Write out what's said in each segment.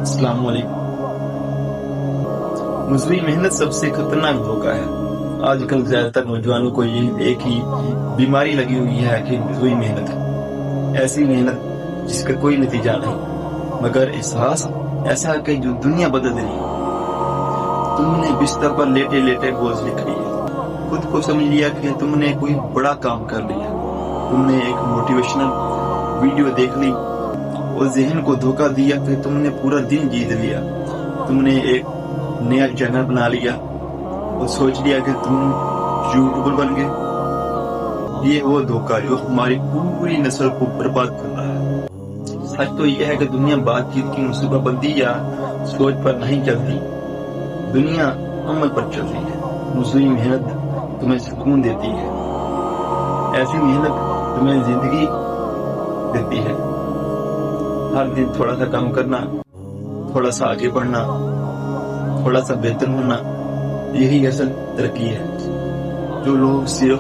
अस्सलाम वालेकुम। मजदूरी मेहनत सबसे खतरनाक धोखा है। आजकल ज्यादातर नौजवानों को ये एक ही बीमारी लगी हुई है कि मजदूरी मेहनत है, ऐसी मेहनत जिसका कोई नतीजा नहीं, मगर एहसास ऐसा है कि जो दुनिया बदल रही है। तुमने बिस्तर पर लेटे लेटे बोझ लिख लिए, खुद को समझ लिया कि तुमने कोई बड़ा काम कर लिया। तुमने एक मोटिवेशनल वीडियो देख ली और जहन को धोखा दिया कि तुमने पूरा दिन जीत लिया। तुमने एक नया चैनल बना लिया और सोच लिया कि तुम यूट्यूबर बन गए। ये वो धोखा जो हमारी पूरी नस्ल को बर्बाद कर रहा है। सच तो यह है कि दुनिया बातचीत की मनसूबाबंदी या सोच पर नहीं चलती, दुनिया अमल पर चल रही है। मजदूरी मेहनत तुम्हें सुकून देती है, ऐसी मेहनत तुम्हें जिंदगी देती है। हर दिन थोड़ा सा काम करना, थोड़ा सा आगे बढ़ना, थोड़ा सा बेहतर होना, यही असल तरक्की है। जो लोग सिर्फ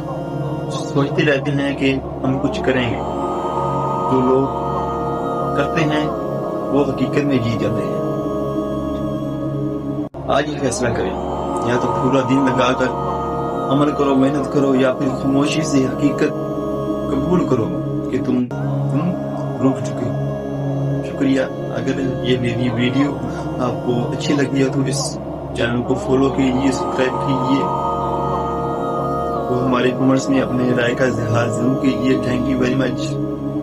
सोचते रहते हैं कि हम कुछ करेंगे, जो लोग करते हैं वो हकीकत में जी जाते हैं। आज ही फैसला करें, या तो पूरा दिन लगाकर अमल करो, मेहनत करो, या फिर खामोशी से हकीकत कबूल करो कि तुम रुक चुके हो। शुक्रिया। अगर ये मेरी वीडियो आपको अच्छी लगी है तो इस चैनल को फॉलो कीजिए, सब्सक्राइब कीजिए और हमारे कमेंट्स में अपने राय का इजहार जरूर कीजिए। Thank you very much.